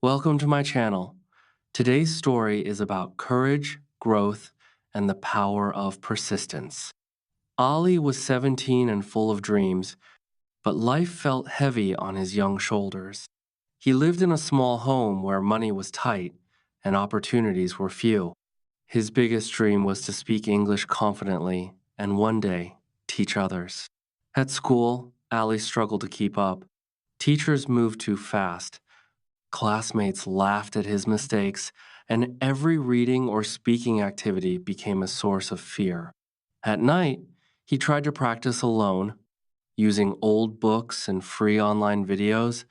Welcome to my channel. Today's story is about courage, growth, and the power of persistence. Ali was 17 and full of dreams, but life felt heavy on his young shoulders. He lived in a small home where money was tight and opportunities were few. His biggest dream was to speak English confidently and one day teach others. At school, Ali struggled to keep up. Teachers moved too fast. Classmates laughed at his mistakes, and every reading or speaking activity became a source of fear. At night, he tried to practice alone, using old books and free online videos,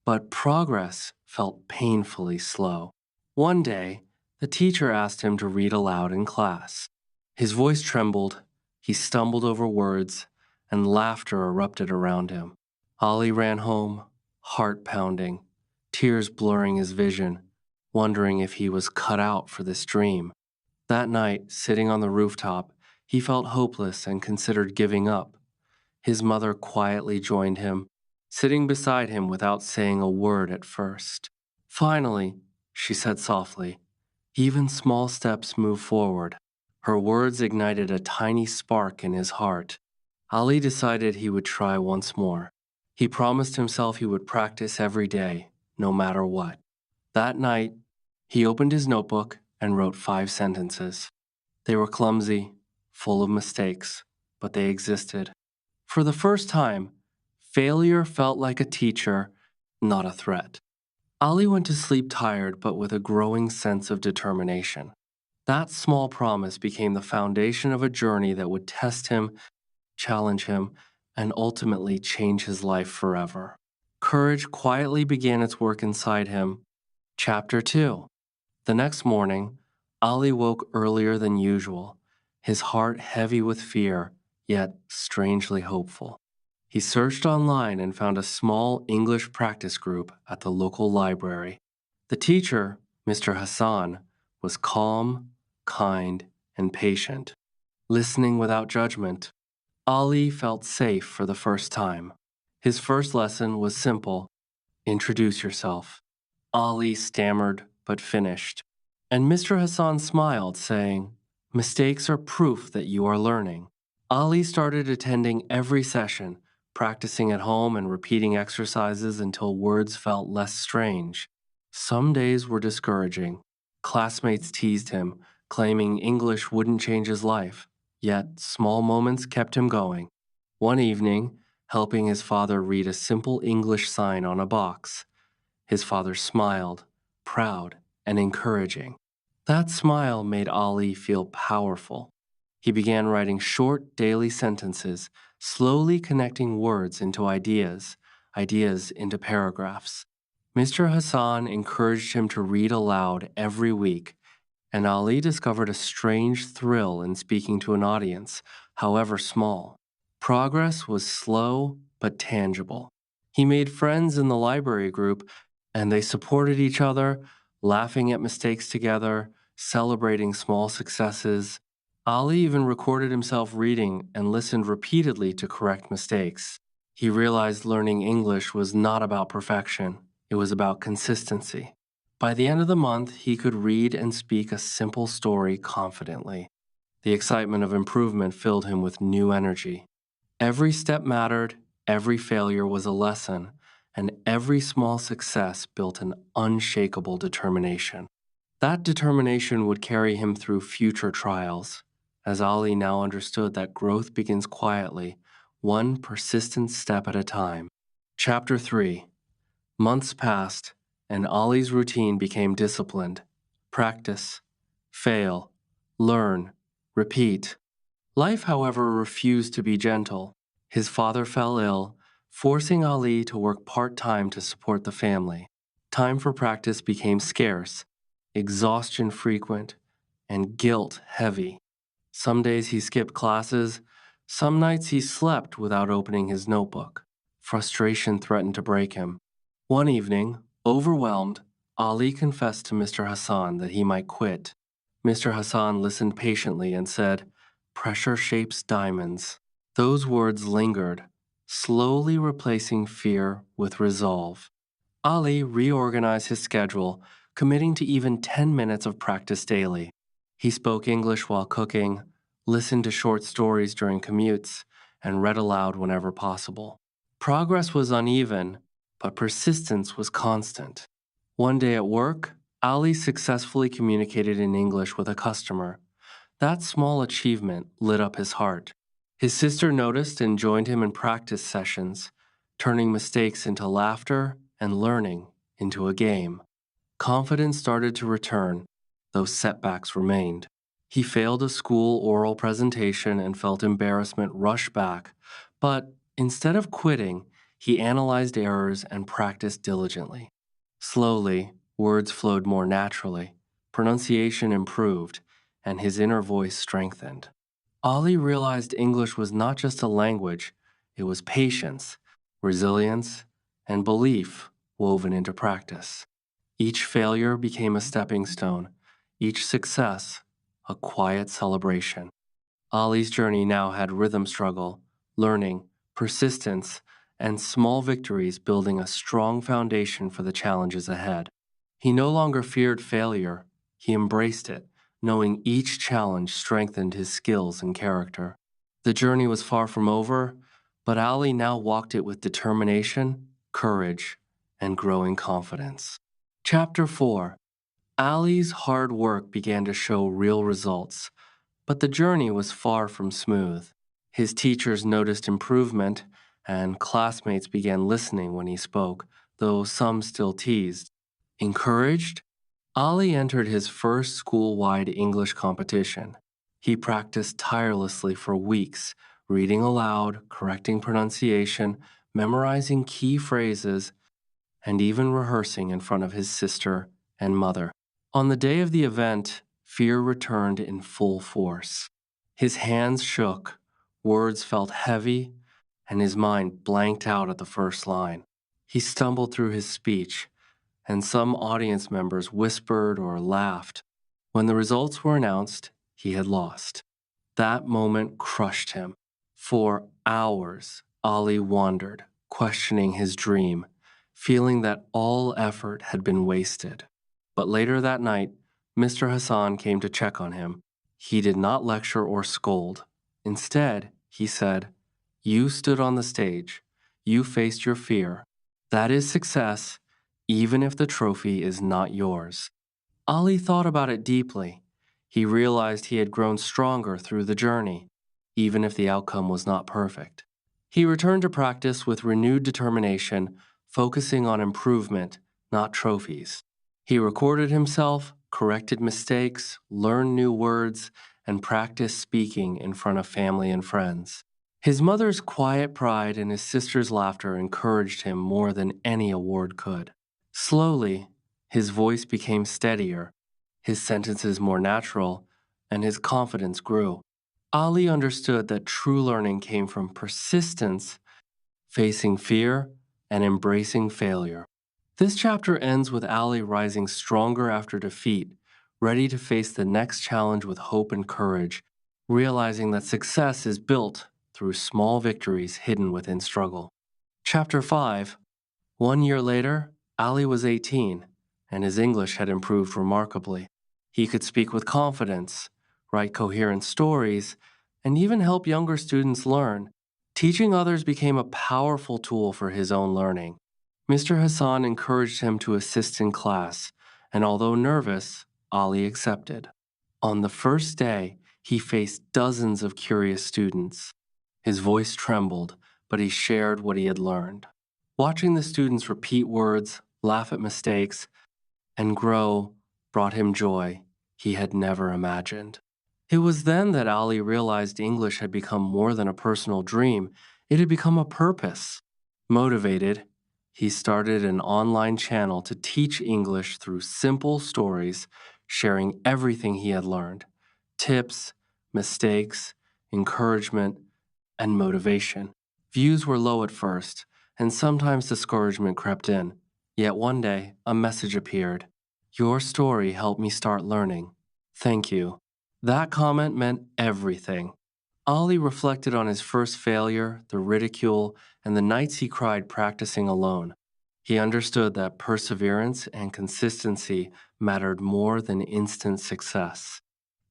but progress felt painfully slow. One day, the teacher asked him to read aloud in class. His voice trembled, he stumbled over words, and laughter erupted around him. Ali ran home, heart pounding, tears blurring his vision, wondering if he was cut out for this dream. That night, sitting on the rooftop, he felt hopeless and considered giving up. His mother quietly joined him, sitting beside him without saying a word at first. Finally, she said softly, "Even small steps move forward." Her words ignited a tiny spark in his heart. Ali decided he would try once more. He promised himself he would practice every day, no matter what. That night, he opened his notebook and wrote 5 sentences. They were clumsy, full of mistakes, but they existed. For the first time, failure felt like a teacher, not a threat. Ali went to sleep tired but with a growing sense of determination. That small promise became the foundation of a journey that would test him, challenge him, and ultimately change his life forever. Courage quietly began its work inside him. Chapter 2. The next morning, Ali woke earlier than usual, his heart heavy with fear, yet strangely hopeful. He searched online and found a small English practice group at the local library. The teacher, Mr. Hassan, was calm, kind, and patient, listening without judgment. Ali felt safe for the first time. His first lesson was simple: introduce yourself. Ali stammered but finished, and Mr. Hassan smiled, saying, "Mistakes are proof that you are learning." Ali started attending every session, practicing at home and repeating exercises until words felt less strange. Some days were discouraging. Classmates teased him, claiming English wouldn't change his life. Yet small moments kept him going. One evening, helping his father read a simple English sign on a box, his father smiled, proud and encouraging. That smile made Ali feel powerful. He began writing short daily sentences, slowly connecting words into ideas, ideas into paragraphs. Mr. Hassan encouraged him to read aloud every week, and Ali discovered a strange thrill in speaking to an audience, however small. Progress was slow but tangible. He made friends in the library group, and they supported each other, laughing at mistakes together, celebrating small successes. Ali even recorded himself reading and listened repeatedly to correct mistakes. He realized learning English was not about perfection, it was about consistency. By the end of the month, he could read and speak a simple story confidently. The excitement of improvement filled him with new energy. Every step mattered, every failure was a lesson, and every small success built an unshakable determination. That determination would carry him through future trials, as Ali now understood that growth begins quietly, one persistent step at a time. Chapter 3. Months passed, and Ali's routine became disciplined. Practice, fail, learn, repeat. Life, however, refused to be gentle. His father fell ill, forcing Ali to work part-time to support the family. Time for practice became scarce, exhaustion frequent, and guilt heavy. Some days he skipped classes, some nights he slept without opening his notebook. Frustration threatened to break him. One evening, overwhelmed, Ali confessed to Mr. Hassan that he might quit. Mr. Hassan listened patiently and said, "Pressure shapes diamonds." Those words lingered, slowly replacing fear with resolve. Ali reorganized his schedule, committing to even 10 minutes of practice daily. He spoke English while cooking, listened to short stories during commutes, and read aloud whenever possible. Progress was uneven, but persistence was constant. One day at work, Ali successfully communicated in English with a customer. That small achievement lit up his heart. His sister noticed and joined him in practice sessions, turning mistakes into laughter and learning into a game. Confidence started to return, though setbacks remained. He failed a school oral presentation and felt embarrassment rush back, but instead of quitting, he analyzed errors and practiced diligently. Slowly, words flowed more naturally, pronunciation improved, and his inner voice strengthened. Ali realized English was not just a language, it was patience, resilience, and belief woven into practice. Each failure became a stepping stone, each success a quiet celebration. Ali's journey now had rhythm struggle, learning, persistence, and small victories building a strong foundation for the challenges ahead. He no longer feared failure, he embraced it, knowing each challenge strengthened his skills and character. The journey was far from over, but Ali now walked it with determination, courage, and growing confidence. Chapter 4. Ali's hard work began to show real results. But the journey was far from smooth. His teachers noticed improvement, and classmates began listening when he spoke, though some still teased. Encouraged, Ali entered his first school-wide English competition. He practiced tirelessly for weeks, reading aloud, correcting pronunciation, memorizing key phrases, and even rehearsing in front of his sister and mother. On the day of the event, fear returned in full force. His hands shook, words felt heavy, and his mind blanked out at the first line. He stumbled through his speech, and some audience members whispered or laughed. When the results were announced, he had lost. That moment crushed him. For hours, Ali wandered, questioning his dream, feeling that all effort had been wasted. But later that night, Mr. Hassan came to check on him. He did not lecture or scold. Instead, he said, "You stood on the stage. You faced your fear. That is success, even if the trophy is not yours." Ali thought about it deeply. He realized he had grown stronger through the journey, even if the outcome was not perfect. He returned to practice with renewed determination, focusing on improvement, not trophies. He recorded himself, corrected mistakes, learned new words, and practiced speaking in front of family and friends. His mother's quiet pride and his sister's laughter encouraged him more than any award could. Slowly, his voice became steadier, his sentences more natural, and his confidence grew. Ali understood that true learning came from persistence, facing fear, and embracing failure. This chapter ends with Ali rising stronger after defeat, ready to face the next challenge with hope and courage, realizing that success is built through small victories hidden within struggle. Chapter 5. 1 year later, Ali was 18, and his English had improved remarkably. He could speak with confidence, write coherent stories, and even help younger students learn. Teaching others became a powerful tool for his own learning. Mr. Hassan encouraged him to assist in class, and although nervous, Ali accepted. On the first day, he faced dozens of curious students. His voice trembled, but he shared what he had learned. Watching the students repeat words, laugh at mistakes, and grow brought him joy he had never imagined. It was then that Ali realized English had become more than a personal dream, it had become a purpose. Motivated, he started an online channel to teach English through simple stories, sharing everything he had learned: tips, mistakes, encouragement, and motivation. Views were low at first, and sometimes discouragement crept in. Yet one day, a message appeared: "Your story helped me start learning. Thank you." That comment meant everything. Ali reflected on his first failure, the ridicule, and the nights he cried practicing alone. He understood that perseverance and consistency mattered more than instant success.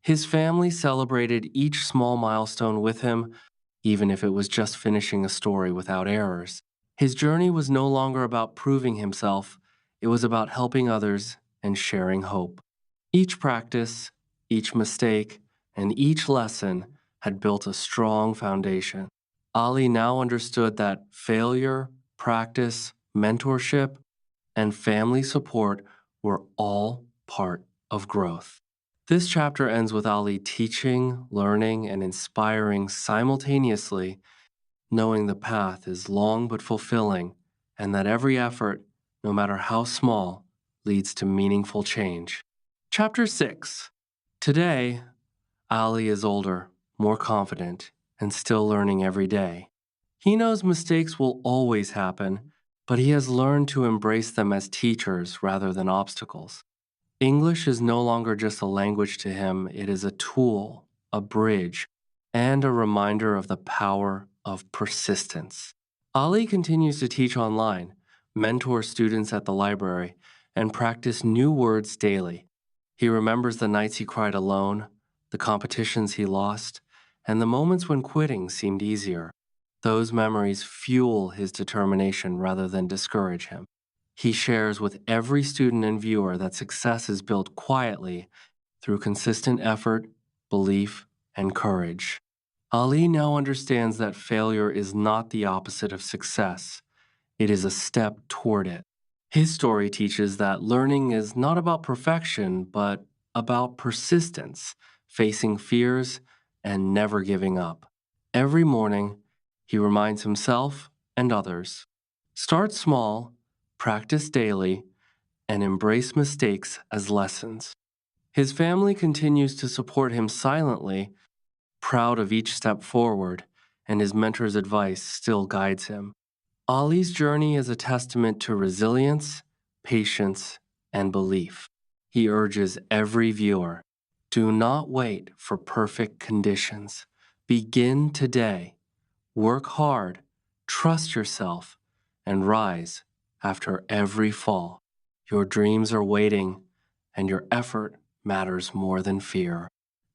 His family celebrated each small milestone with him, even if it was just finishing a story without errors. His journey was no longer about proving himself, it was about helping others and sharing hope. Each practice, each mistake, and each lesson had built a strong foundation. Ali now understood that failure, practice, mentorship, and family support were all part of growth. This chapter ends with Ali teaching, learning, and inspiring simultaneously, knowing the path is long but fulfilling, and that every effort, no matter how small, leads to meaningful change. Chapter 6. Today, Ali is older, more confident, and still learning every day. He knows mistakes will always happen, but he has learned to embrace them as teachers rather than obstacles. English is no longer just a language to him, it is a tool, a bridge, and a reminder of the power of persistence. Ali continues to teach online, mentor students at the library, and practice new words daily. He remembers the nights he cried alone, the competitions he lost, and the moments when quitting seemed easier. Those memories fuel his determination rather than discourage him. He shares with every student and viewer that success is built quietly through consistent effort, belief, and courage. Ali now understands that failure is not the opposite of success, it is a step toward it. His story teaches that learning is not about perfection, but about persistence, facing fears, and never giving up. Every morning, he reminds himself and others: start small, practice daily, and embrace mistakes as lessons. His family continues to support him silently, proud of each step forward, and his mentor's advice still guides him. Ali's journey is a testament to resilience, patience, and belief. He urges every viewer: do not wait for perfect conditions. Begin today. Work hard, trust yourself, and rise after every fall. Your dreams are waiting, and your effort matters more than fear.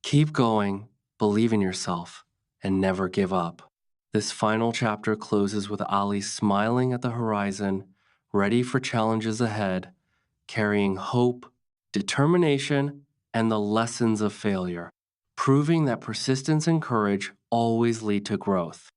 Keep going, believe in yourself, and never give up. This final chapter closes with Ali smiling at the horizon, ready for challenges ahead, carrying hope, determination, and the lessons of failure, proving that persistence and courage always lead to growth.